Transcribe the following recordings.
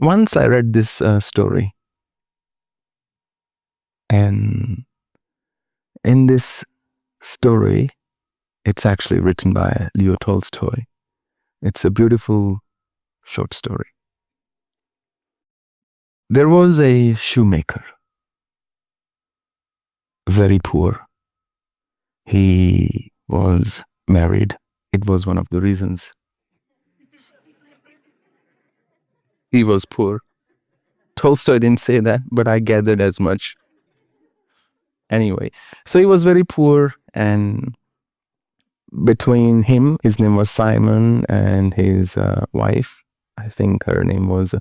Once I read this story, and in this story, it's actually written by Leo Tolstoy. It's a beautiful short story. There was a shoemaker, very poor. He was married. It was one of the reasons he was poor. Tolstoy didn't say that, but I gathered as much. Anyway, so he was very poor, and between him, his name was Simon, and his wife, I think her name was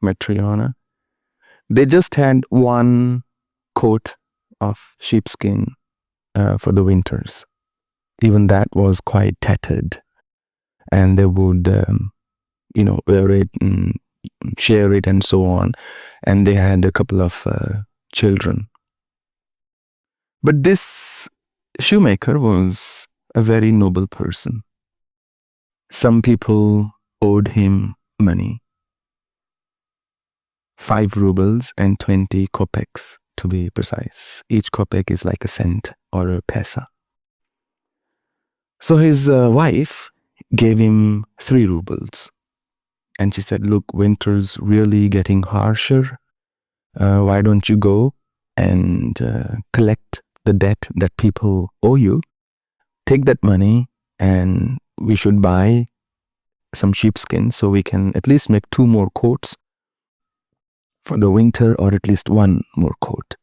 Matriona, they just had one coat of sheepskin for the winters. Even that was quite tattered, and they would, wear it and share it and so on. And they had a couple of children. But this shoemaker was a very noble person. Some people owed him money, 5 rubles and 20 kopecks to be precise. Each kopek is like a cent or a paisa. So his wife gave him 3 rubles. And she said, look, winter's really getting harsher. Why don't you go and collect the debt that people owe you? Take that money, and we should buy some sheepskin so we can at least make 2 more coats for the winter, or at least 1 more coat.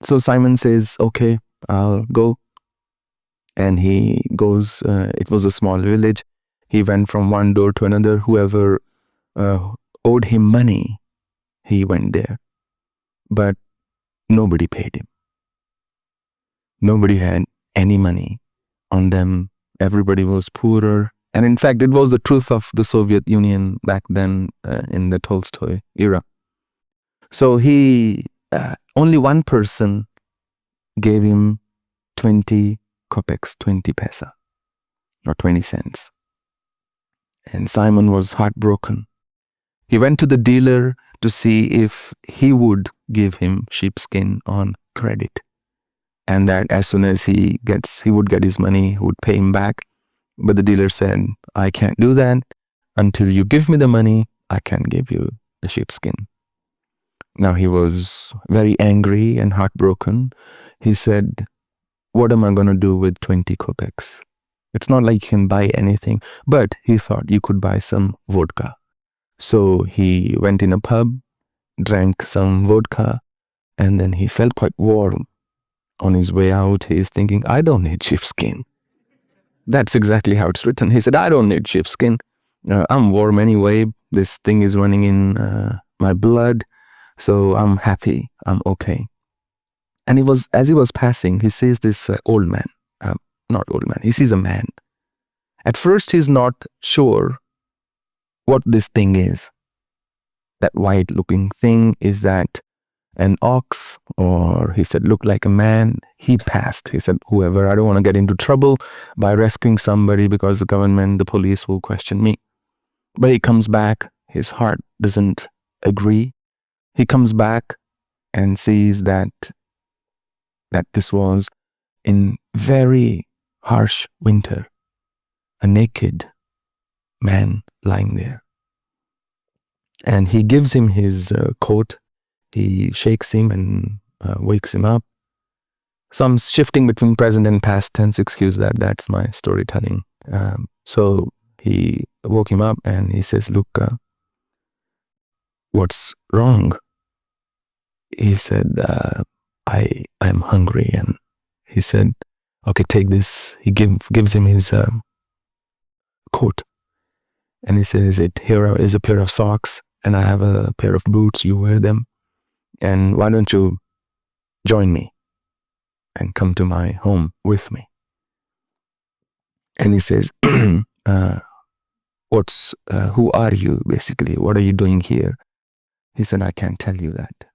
So Simon says, okay, I'll go. And he goes. It was a small village. He went from one door to another. Whoever owed him money, he went there. But nobody paid him. Nobody had any money on them. Everybody was poorer. And in fact, it was the truth of the Soviet Union back then in the Tolstoy era. So only one person gave him 20 kopecks, 20 paisa, or 20 cents. And Simon was heartbroken. He went to the dealer to see if he would give him sheepskin on credit. And that as soon as he would get his money, he would pay him back. But the dealer said, I can't do that. Until you give me the money, I can't give you the sheepskin. Now he was very angry and heartbroken. He said, what am I going to do with 20 kopecks? It's not like you can buy anything. But he thought you could buy some vodka. So he went in a pub, drank some vodka, and then he felt quite warm. On his way out, he's thinking, I don't need sheepskin. That's exactly how it's written. He said, I don't need sheepskin. I'm warm anyway. This thing is running in my blood. So I'm happy. I'm okay. And as he was passing, he sees this old man. Not old man. He sees a man. At first, he's not sure what this thing is. That white-looking thing, is that an ox? Or he said, look like a man. He passed. He said, whoever, I don't want to get into trouble by rescuing somebody because the government, the police will question me. But he comes back. His heart doesn't agree. He comes back and sees that this was in very harsh winter, a naked man lying there. And he gives him his coat. He shakes him and wakes him up. So I'm shifting between present and past tense. Excuse that. That's my storytelling. So he woke him up and he says, look, what's wrong? He said, I'm hungry. And he said, okay, take this. He gives him his coat. And he says, here is a pair of socks, and I have a pair of boots. You wear them. And why don't you join me and come to my home with me? And he says, who are you, basically? What are you doing here? He said, I can't tell you that.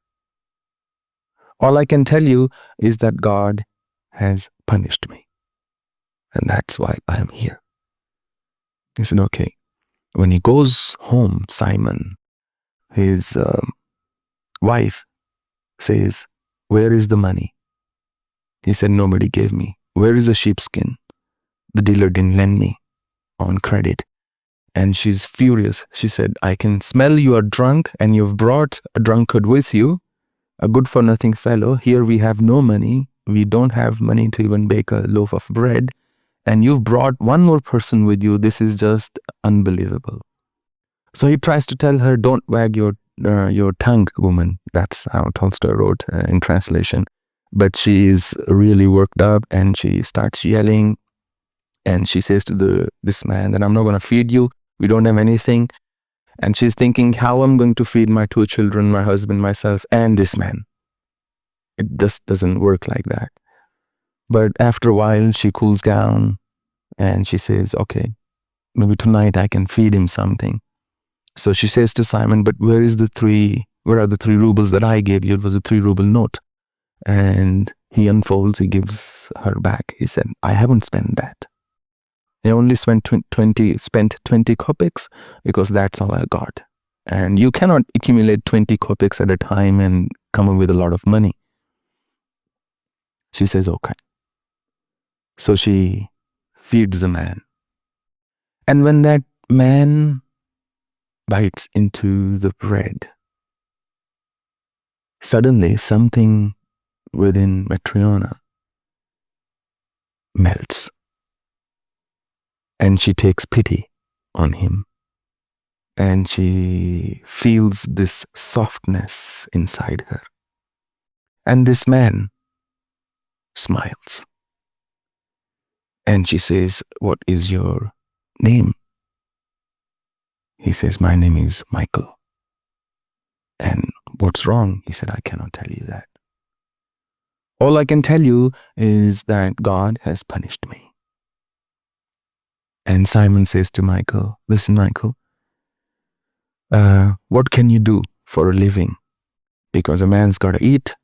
All I can tell you is that God has punished me. And that's why I am here. He said, okay. When he goes home, Simon his wife says, "Where is the money?" He said, "Nobody gave me." "Where is the sheepskin?" "The dealer didn't lend me on credit." And she's furious. She said, "I can smell you are drunk and you've brought a drunkard with you, a good for nothing fellow. Here we have no money. We don't have money to even bake a loaf of bread. And you've brought one more person with you. This is just unbelievable." So he tries to tell her, "Don't wag your tongue, woman." That's how Tolstoy wrote in translation. But she is really worked up and she starts yelling. And she says to this man that, "I'm not going to feed you. We don't have anything." And she's thinking, how I'm going to feed my 2 children, my husband, myself, and this man. It just doesn't work like that. But after a while, she cools down and she says, "Okay, maybe tonight I can feed him something." So she says to Simon, "But where are the 3 rubles that I gave you?" It was a 3 ruble note. And he unfolds, he gives her back. He said, "I haven't spent that. I only spent 20 kopecks because that's all I got. And you cannot accumulate 20 kopecks at a time and come up with a lot of money." She says, "Okay." So she feeds the man. And when that man bites into the bread, suddenly something within Matriona melts. And she takes pity on him. And she feels this softness inside her. And this man smiles. And she says, "What is your name?" He says, "My name is Michael." "And what's wrong?" He said, "I cannot tell you that. All I can tell you is that God has punished me." And Simon says to Michael, "Listen, Michael, what can you do for a living? Because a man's got to eat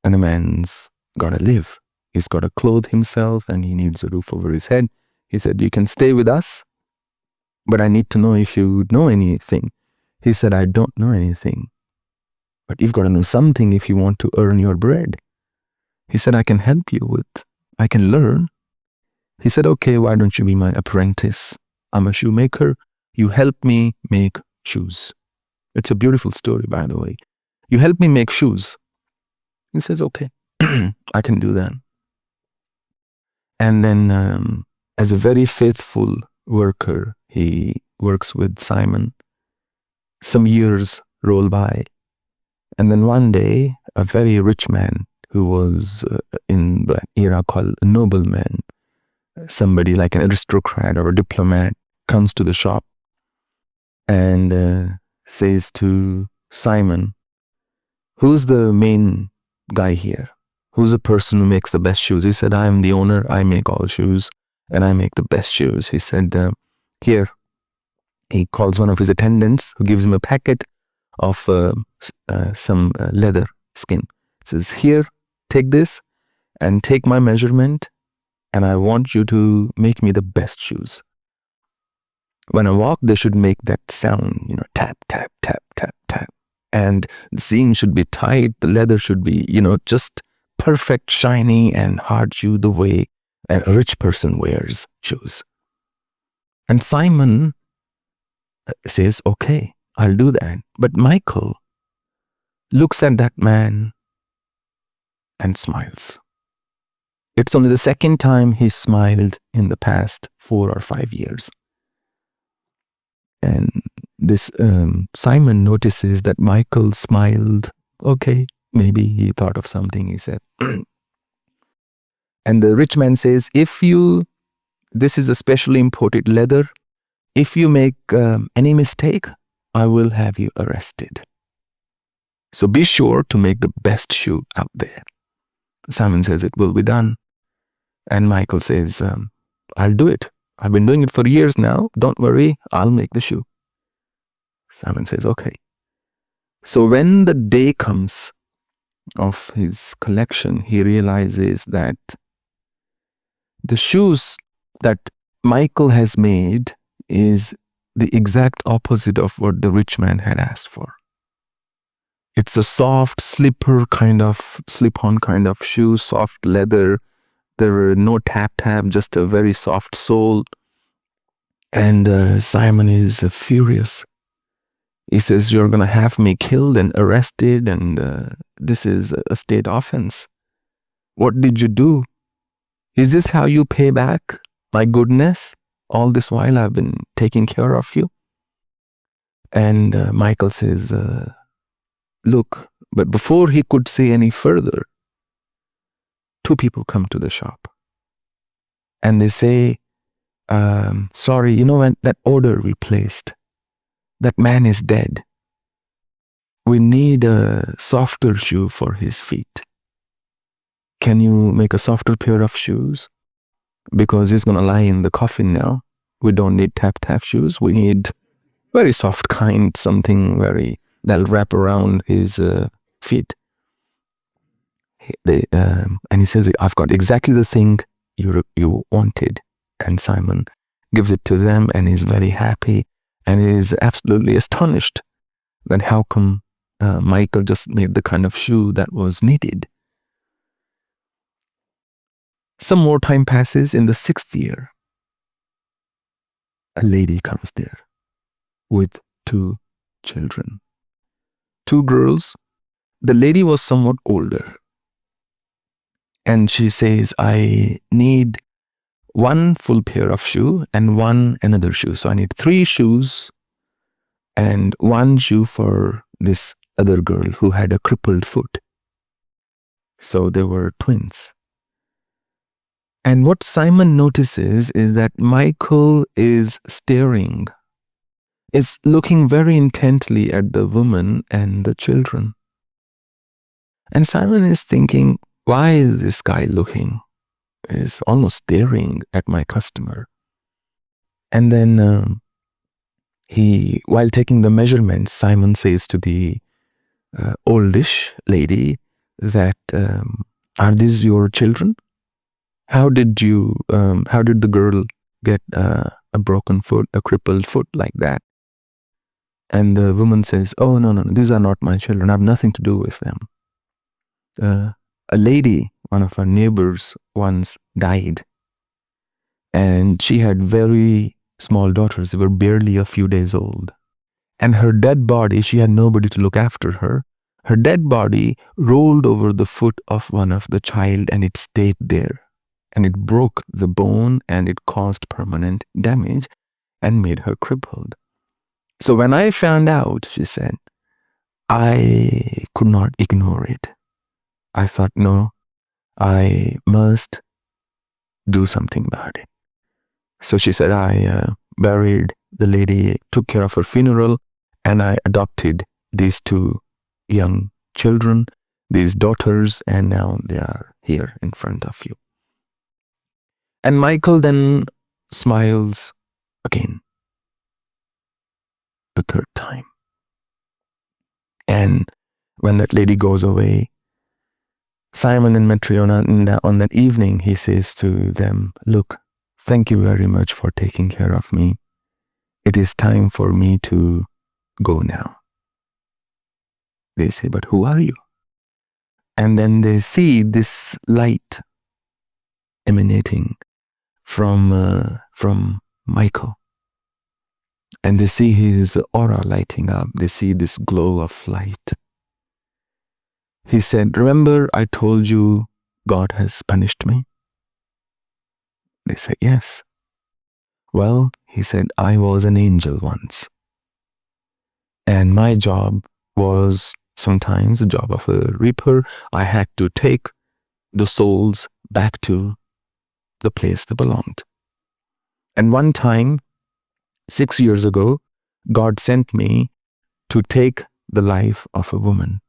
and a man's got to live. He's got to clothe himself and he needs a roof over his head." He said, "You can stay with us, but I need to know if you know anything." He said, "I don't know anything, but you've got to know something if you want to earn your bread." He said, I can learn." He said, "Okay, why don't you be my apprentice? I'm a shoemaker. You help me make shoes." It's a beautiful story, by the way. "You help me make shoes." He says, "Okay, I can do that." And then, as a very faithful worker, he works with Simon. Some years roll by. And then one day, a very rich man who was in the era called a nobleman, somebody like an aristocrat or a diplomat, comes to the shop and says to Simon, "Who's the main guy here? Who's the person who makes the best shoes?" He said, "I am the owner. I make all shoes and I make the best shoes." He said, "Here." He calls one of his attendants who gives him a packet of some leather skin. He says, "Here, take this and take my measurement, and I want you to make me the best shoes. When I walk, they should make that sound, tap, tap, tap, tap, tap. And the seam should be tight, the leather should be, just perfect, shiny, and hard shoe the way a rich person wears shoes." And Simon says, "Okay, I'll do that." But Michael looks at that man and smiles. It's only the second time he smiled in the past 4 or 5 years. And this Simon notices that Michael smiled. Okay, maybe he thought of something, he said. And the rich man says, this is a specially imported leather. If you make any mistake, I will have you arrested. So be sure to make the best shoe out there." Simon says, "It will be done." And Michael says, "I'll do it. I've been doing it for years now. Don't worry, I'll make the shoe." Simon says, "Okay." So when the day comes of his collection, he realizes that the shoes that Michael has made is the exact opposite of what the rich man had asked for. It's a soft slip-on kind of shoe, soft leather. There were no tap, just a very soft sole. And Simon is furious. He says, "You're going to have me killed and arrested, and this is a state offense. What did you do? Is this how you pay back my goodness? All this while I've been taking care of you?" And Michael says, "Look," but before he could say any further, two people come to the shop. And they say, "Sorry, you know, when that order we placed, that man is dead. We need a softer shoe for his feet. Can you make a softer pair of shoes? Because he's going to lie in the coffin now. We don't need tap shoes. We need very soft kind, something that'll wrap around his feet." And he says, "I've got exactly the thing you wanted." And Simon gives it to them, and he's very happy, and is absolutely astonished that how come Michael just made the kind of shoe that was needed. Some more time passes. In the 6th year, a lady comes there with 2 children, 2 girls. The lady was somewhat older, and she says, "I need 1 full pair of shoe and 1 another shoe. So I need 3 shoes and 1 shoe for this other girl who had a crippled foot." So they were twins. And what Simon notices is that Michael is staring, is looking very intently at the woman and the children. And Simon is thinking, why is this guy looking? Is almost staring at my customer. And then while taking the measurements, Simon says to the oldish lady that, "Are these your children? How did the girl get a broken foot, a crippled foot like that?" And the woman says, "Oh, no, these are not my children. I have nothing to do with them. A lady, one of our neighbors, once died, and she had very small daughters. They were barely a few days old. And her dead body, she had nobody to look after her. Her dead body rolled over the foot of one of the child, and it stayed there. And it broke the bone, and it caused permanent damage and made her crippled. So when I found out," she said, "I could not ignore it. I thought, no, I must do something about it." So she said, "I buried the lady, took care of her funeral, and I adopted these 2 young children, these daughters, and now they are here in front of you." And Michael then smiles again, the 3rd time. And when that lady goes away, Simon and Matryona, on that evening, he says to them, "Look, thank you very much for taking care of me. It is time for me to go now." They say, "But who are you?" And then they see this light emanating from Michael. And they see his aura lighting up. They see this glow of light. He said, "Remember I told you God has punished me?" They said, "Yes." "Well," he said, "I was an angel once. And my job was sometimes the job of a reaper. I had to take the souls back to the place they belonged. And one time, 6 years ago, God sent me to take the life of a woman."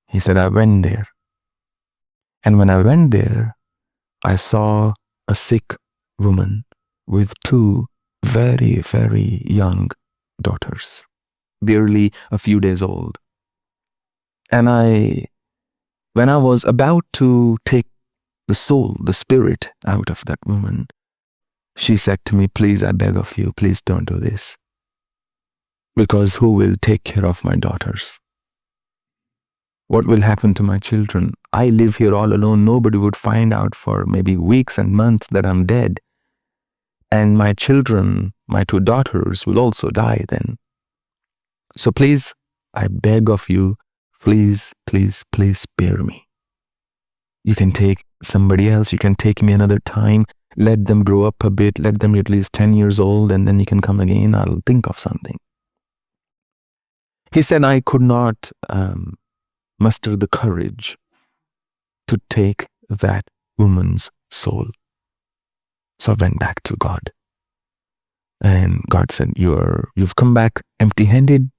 He said, "I went there. And when I went there, I saw a sick woman with 2 very, very young daughters, barely a few days old. And when I was about to take the soul, the spirit out of that woman, she said to me, 'Please, I beg of you, please don't do this. Because who will take care of my daughters? What will happen to my children? I live here all alone. Nobody would find out for maybe weeks and months that I'm dead. And my children, my 2 daughters, will also die then. So please, I beg of you, please, please, please spare me. You can take somebody else. You can take me another time. Let them grow up a bit. Let them be at least 10 years old, and then you can come again. I'll think of something. He said I could not muster the courage to take that woman's soul. So I went back to God. And God said, you've come back empty-handed.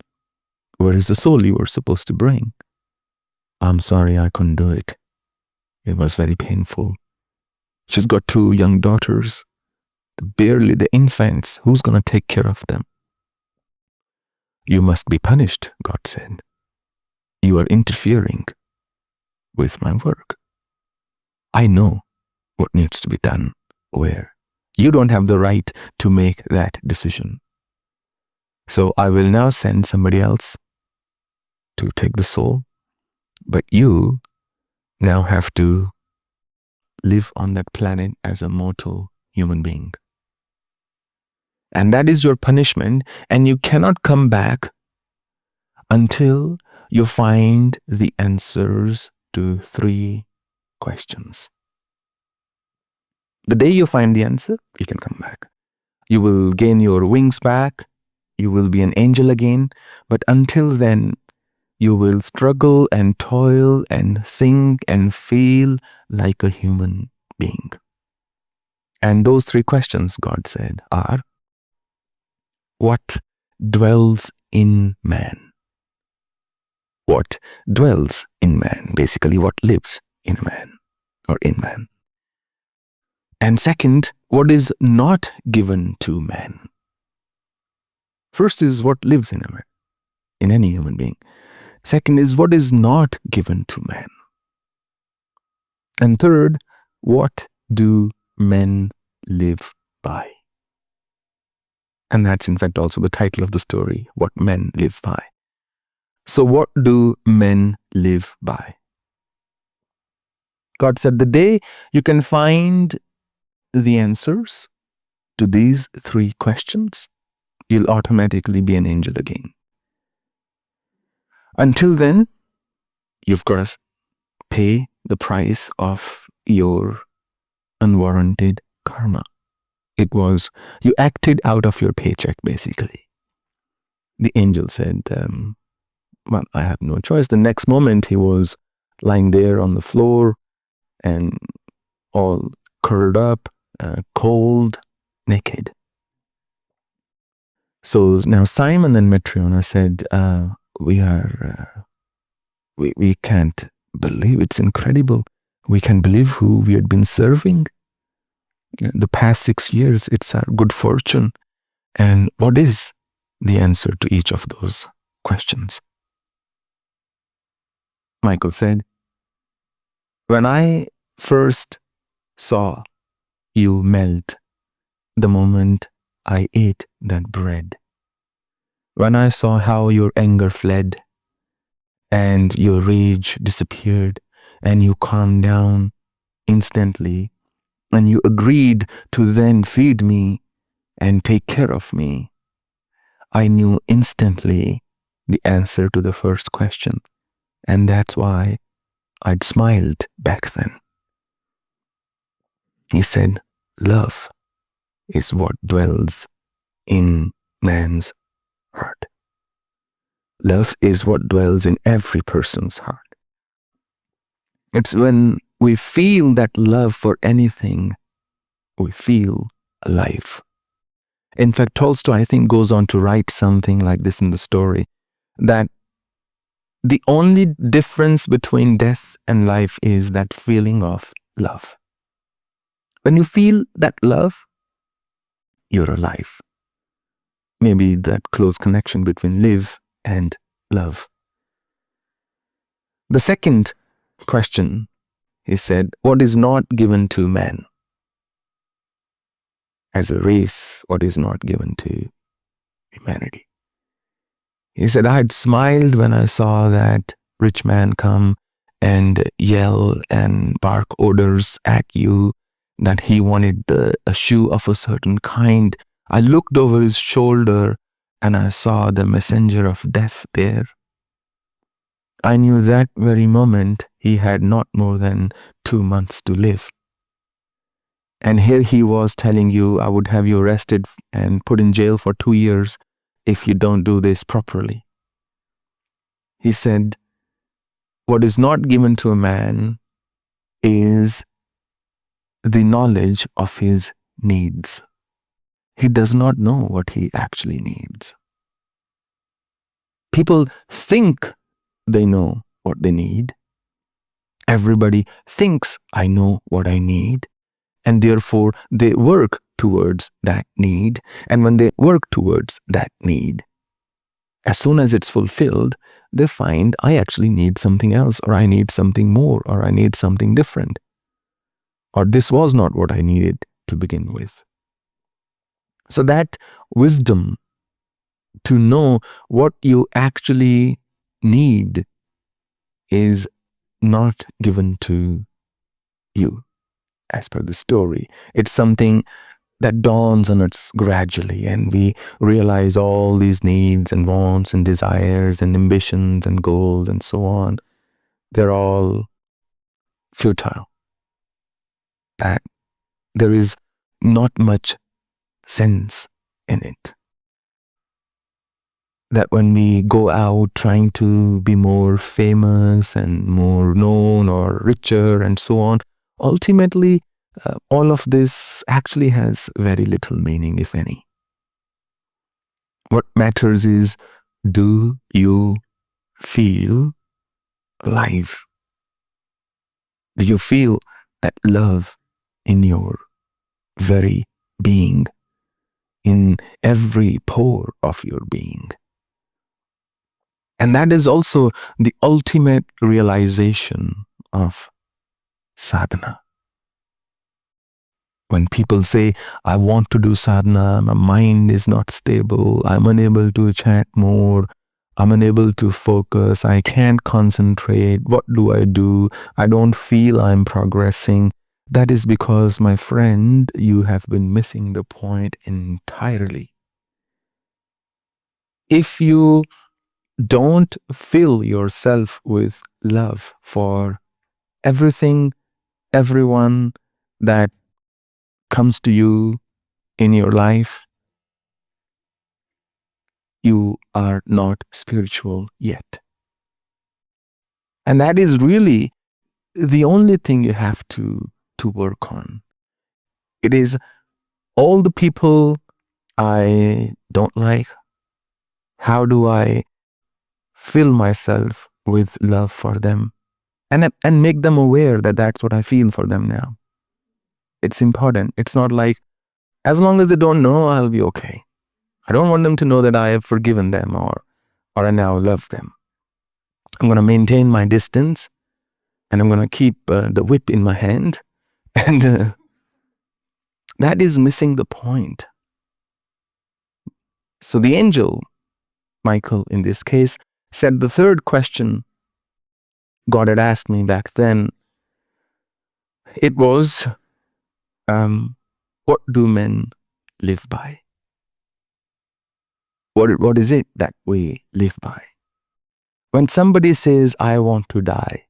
Where is the soul you were supposed to bring? I'm sorry, I couldn't do it. It was very painful. She's got 2 young daughters, barely the infants. Who's going to take care of them? You must be punished, God said. You are interfering with my work. I know what needs to be done where. You don't have the right to make that decision. So I will now send somebody else to take the soul, but you now have to live on that planet as a mortal human being. And that is your punishment, and you cannot come back until you find the answers to 3 questions. The day you find the answer, you can come back. You will gain your wings back. You will be an angel again. But until then, you will struggle and toil and think and feel like a human being. And those 3 questions, God said, are: what dwells in man? What dwells in man? Basically, what lives in a man or in man. And second, what is not given to man? First is what lives in a man, in any human being. Second is what is not given to man. And third, what do men live by? And that's in fact also the title of the story, What Men Live By. So what do men live by? God said, the day you can find the answers to these 3 questions, you'll automatically be an angel again. Until then, you've got to pay the price of your unwarranted karma. It was, you acted out of your paycheck, basically. The angel said, well, I have no choice. The next moment, he was lying there on the floor and all curled up, cold, naked. So now Simon and Matriona said, we can't believe, it's incredible. We can't believe who we had been serving the past 6 years. It's our good fortune. And what is the answer to each of those questions? Michael said, when I first saw you melt the moment I ate that bread, when I saw how your anger fled and your rage disappeared and you calmed down instantly and you agreed to then feed me and take care of me, I knew instantly the answer to the first question. And that's why I'd smiled back then. He said, love is what dwells in man's heart. Love is what dwells in every person's heart. It's when we feel that love for anything, we feel alive. In fact, Tolstoy, I think, goes on to write something like this in the story, that the only difference between death and life is that feeling of love. When you feel that love, you're alive. Maybe that close connection between live and love. The second question, he said, what is not given to man? As a race, what is not given to humanity? He said, I had smiled when I saw that rich man come and yell and bark orders at you that he wanted a shoe of a certain kind. I looked over his shoulder and I saw the messenger of death there. I knew that very moment he had not more than 2 months to live. And here he was telling you, I would have you arrested and put in jail for 2 years if you don't do this properly. He said, what is not given to a man is the knowledge of his needs. He does not know what he actually needs. People think they know what they need. Everybody thinks I know what I need, and therefore they work towards that need. And when they work towards that need, as soon as it's fulfilled, they find I actually need something else, or I need something more, or I need something different, or this was not what I needed to begin with. So that wisdom to know what you actually need is not given to you as per the story. It's something that dawns on us gradually, and we realize all these needs and wants and desires and ambitions and goals and so on, they're all futile. That there is not much sense in it. That when we go out trying to be more famous and more known or richer and so on, ultimately, all of this actually has very little meaning, if any. What matters is, do you feel alive? Do you feel that love in your very being, in every pore of your being? And that is also the ultimate realization of sadhana. When people say, I want to do sadhana, my mind is not stable, I'm unable to chant more, I'm unable to focus, I can't concentrate, what do? I don't feel I'm progressing. That is because, my friend, you have been missing the point entirely. If you don't fill yourself with love for everything, everyone that comes to you in your life, you are not spiritual yet. And that is really the only thing you have to work on. It is all the people I don't like. How do I fill myself with love for them and make them aware that that's what I feel for them now? It's important. It's not like, as long as they don't know, I'll be okay. I don't want them to know that I have forgiven them or I now love them. I'm going to maintain my distance, and I'm going to keep the whip in my hand. And that is missing the point. So the angel, Michael in this case, said the third question God had asked me back then. It was, what do men live by? What is it that we live by? When somebody says, I want to die,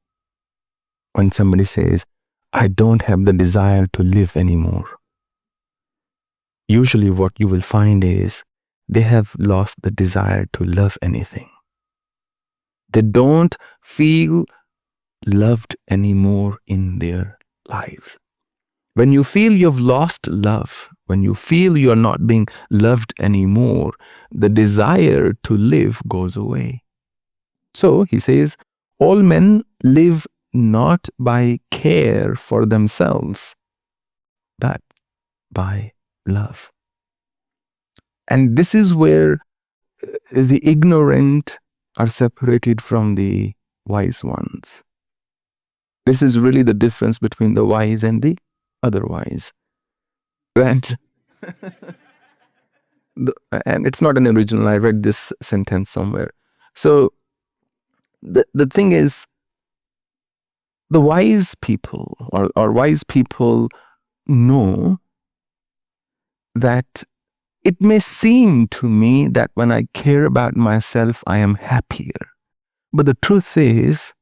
when somebody says, I don't have the desire to live anymore, usually what you will find is they have lost the desire to love anything. They don't feel loved anymore in their lives. When you feel you've lost love, when you feel you're not being loved anymore, the desire to live goes away. So he says, all men live not by care for themselves, but by love. And this is where the ignorant are separated from the wise ones. This is really the difference between the wise and the otherwise. And, and it's not an original, I read this sentence somewhere. So the thing is, the wise people or wise people know that it may seem to me that when I care about myself, I am happier. But the truth is,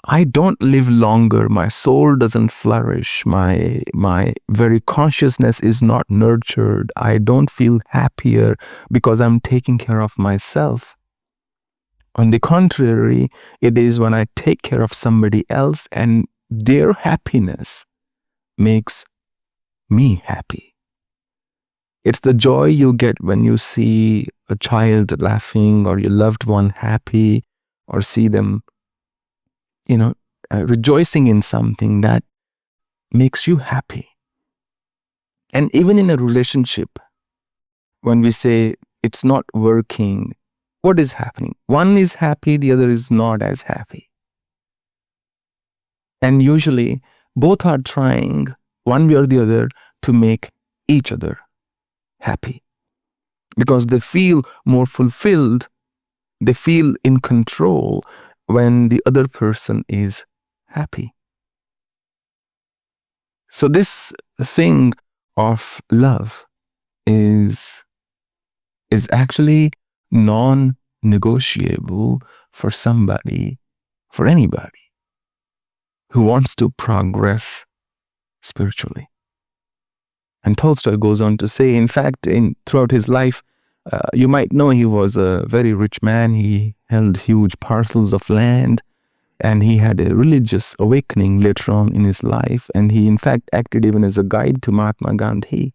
I don't live longer. My soul doesn't flourish. My very consciousness is not nurtured. I don't feel happier because I'm taking care of myself. On the contrary, it is when I take care of somebody else and their happiness makes me happy. It's the joy you get when you see a child laughing or your loved one happy, or see them, rejoicing in something that makes you happy. And even in a relationship, when we say it's not working, what is happening? One is happy, the other is not as happy. And usually, both are trying, one way or the other, to make each other happy. Because they feel more fulfilled, they feel in control when the other person is happy. So this thing of love is actually non-negotiable for somebody, for anybody who wants to progress spiritually. And Tolstoy goes on to say, in fact, throughout his life, you might know he was a very rich man. He held huge parcels of land, and he had a religious awakening later on in his life. And he, in fact, acted even as a guide to Mahatma Gandhi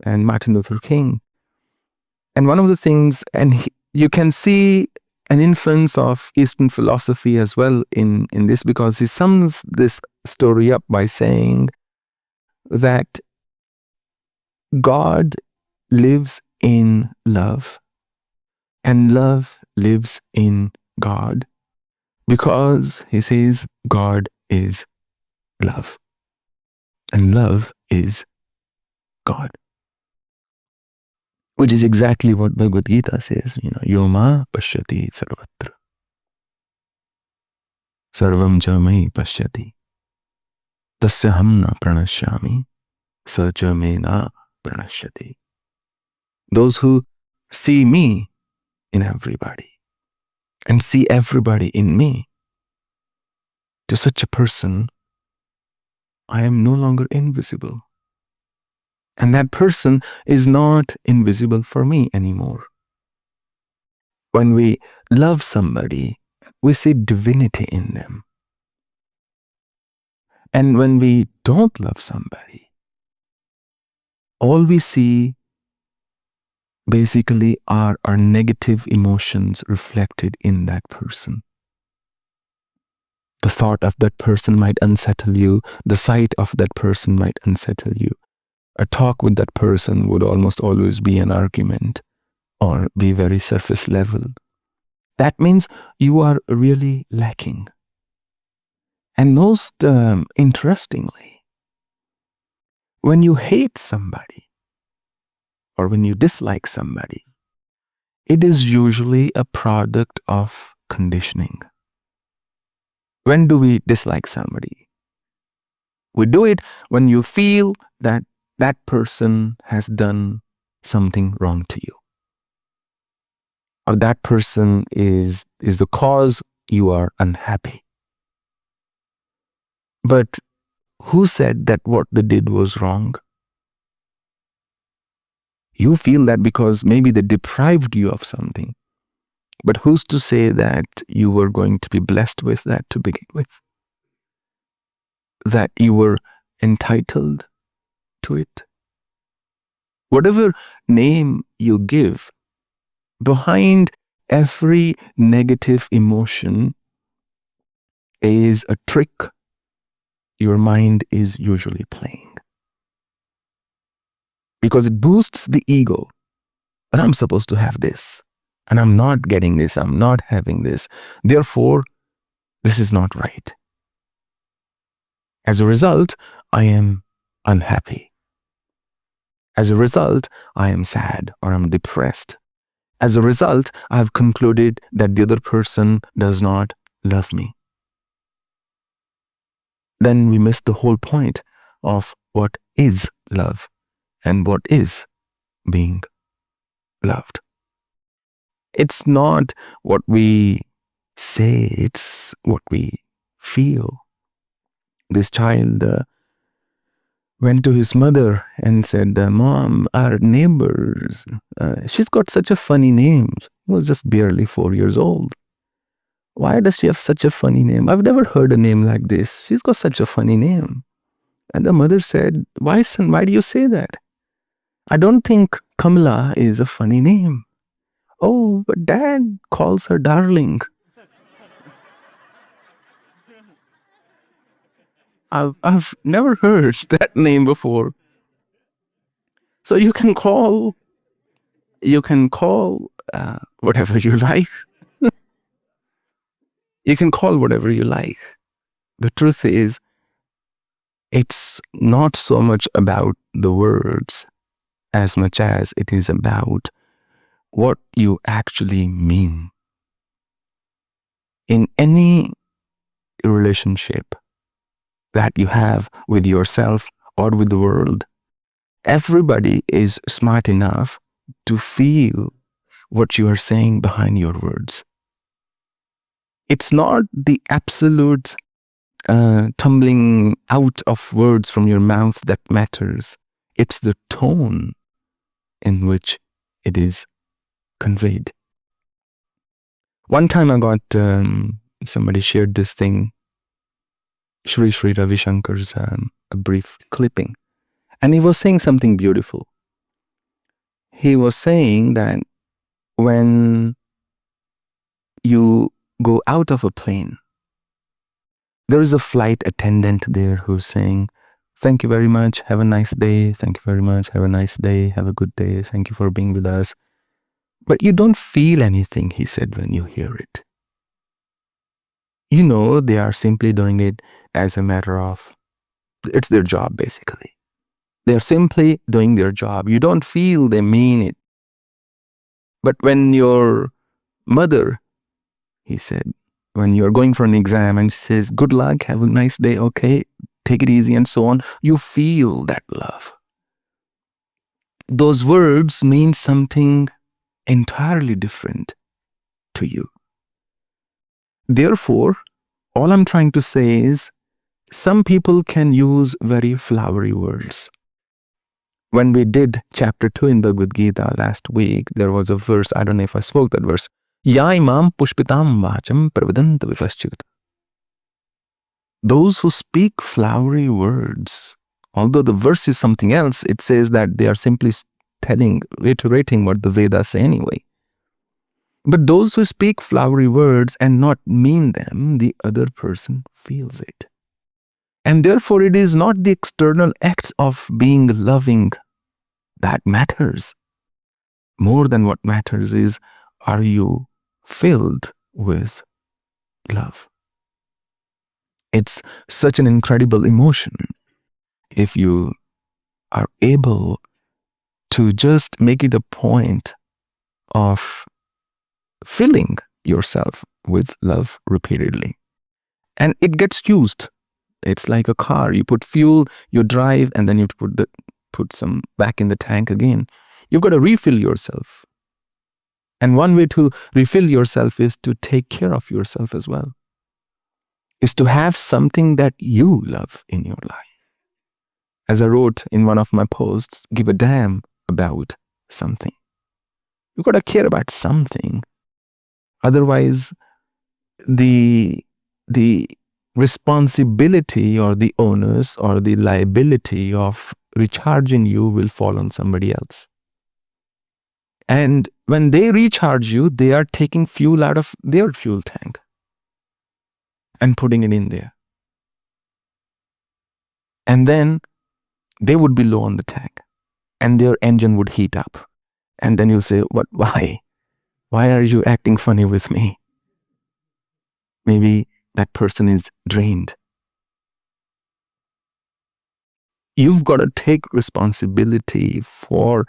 and Martin Luther King. And one of the things, you can see an influence of Eastern philosophy as well in this, because he sums this story up by saying that God lives in love, and love lives in God, because he says God is love, and love is God, which is exactly what Bhagavad Gita says, Yoma pashyati sarvatra, sarvam jamai pashyati, tasya ham na pranashyami, sa cha me na pranashyati. Those who see me in everybody and see everybody in me, to such a person, I am no longer invisible. And that person is not invisible for me anymore. When we love somebody, we see divinity in them. And when we don't love somebody, all we see basically are our negative emotions reflected in that person. The thought of that person might unsettle you. The sight of that person might unsettle you. A talk with that person would almost always be an argument or be very surface level. That means you are really lacking. And most interestingly, when you hate somebody or when you dislike somebody, it is usually a product of conditioning. When do we dislike somebody? We do it when you feel that that person has done something wrong to you, or that person is the cause you are unhappy. But who said that what they did was wrong? You feel that because maybe they deprived you of something. But who's to say that you were going to be blessed with that to begin with? That you were entitled to it? Whatever name you give, behind every negative emotion is a trick your mind is usually playing. Because it boosts the ego. But I'm supposed to have this, and I'm not getting this, I'm not having this. Therefore, this is not right. As a result, I am unhappy. As a result, I am sad or I'm depressed. As a result, I've concluded that the other person does not love me. Then we miss the whole point of what is love and what is being loved. It's not what we say, it's what we feel. This child went to his mother and said, Mom, our neighbors, she's got such a funny name. She was just barely 4 years old. Why does she have such a funny name? I've never heard a name like this. She's got such a funny name. And the mother said, Why, son, why do you say that? I don't think Kamala is a funny name. Oh, but Dad calls her darling. I've never heard that name before. So you can call whatever you like. You can call whatever you like. The truth is, it's not so much about the words as much as it is about what you actually mean. In any relationship that you have with yourself or with the world, everybody is smart enough to feel what you are saying behind your words. It's not the absolute tumbling out of words from your mouth that matters. It's the tone in which it is conveyed. One time I got somebody shared this thing, Sri Ravi Shankar's a brief clipping, and he was saying something beautiful. He was saying that when you go out of a plane, there is a flight attendant there who's saying, thank you very much, have a nice day, thank you very much, have a nice day, have a good day, thank you for being with us. But you don't feel anything, he said, when you hear it. You know, they are simply doing it as a matter of, it's their job basically. They're simply doing their job. You don't feel they mean it. But when your mother, he said, when you're going for an exam and she says, good luck, have a nice day, okay, take it easy and so on, you feel that love. Those words mean something entirely different to you. Therefore, all I'm trying to say is, some people can use very flowery words. When we did chapter 2 in Bhagavad Gita last week, there was a verse, I don't know if I spoke that verse, Ya imam pushpitam vacham pravadanta vipaschita. Those who speak flowery words, although the verse is something else, it says that they are simply reiterating what the Vedas say anyway. But those who speak flowery words and not mean them, the other person feels it. And therefore, it is not the external acts of being loving that matters. More than what matters is, are you filled with love? It's such an incredible emotion if you are able to just make it a point of filling yourself with love repeatedly. And it gets used. It's like a car. You put fuel, you drive, and then you put some back in the tank again. You've got to refill yourself. And one way to refill yourself is to take care of yourself as well. Is to have something that you love in your life. As I wrote in one of my posts, give a damn about something. You've got to care about something. Otherwise, the responsibility or the onus or the liability of recharging you will fall on somebody else. And when they recharge you, they are taking fuel out of their fuel tank and putting it in there. And then they would be low on the tank and their engine would heat up. And then you'll say, "What? Why? Why are you acting funny with me?" Maybe that person is drained. You've got to take responsibility for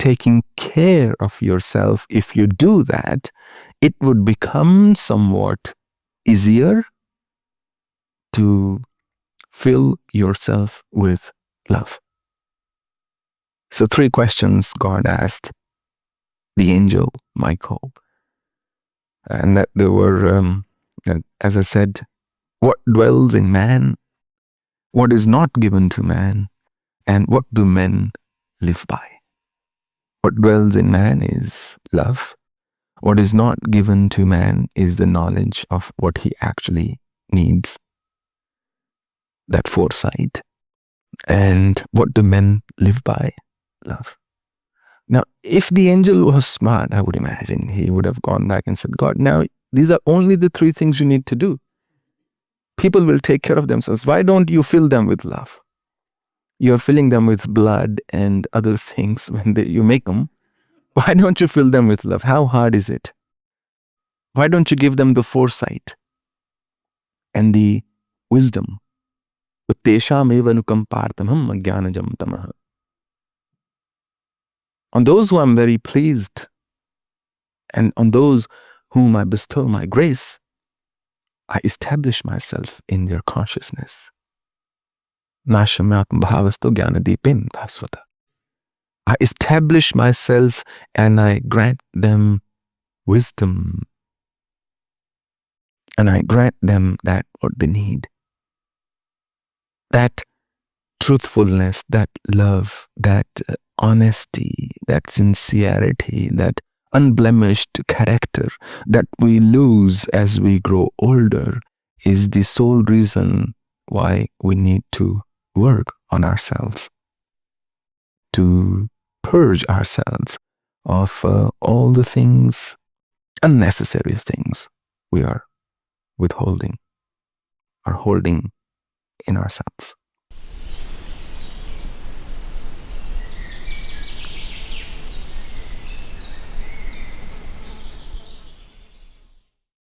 taking care of yourself, if you do that, it would become somewhat easier to fill yourself with love. So 3 questions God asked the angel Michael. And that there were, as I said, what dwells in man, what is not given to man, and what do men live by? What dwells in man is love. What is not given to man is the knowledge of what he actually needs, that foresight. And what do men live by? Love. Now, if the angel was smart, I would imagine he would have gone back and said, God, now these are only the 3 things you need to do. People will take care of themselves. Why don't you fill them with love? You're filling them with blood and other things when you make them. Why don't you fill them with love? How hard is it? Why don't you give them the foresight and the wisdom? On those who I'm very pleased, and on those whom I bestow my grace, I establish myself in their consciousness. I establish myself and I grant them wisdom. And I grant them that what they need. That truthfulness, that love, that honesty, that sincerity, that unblemished character that we lose as we grow older is the sole reason why we need to work on ourselves, to purge ourselves of all the things, unnecessary things we are withholding or holding in ourselves.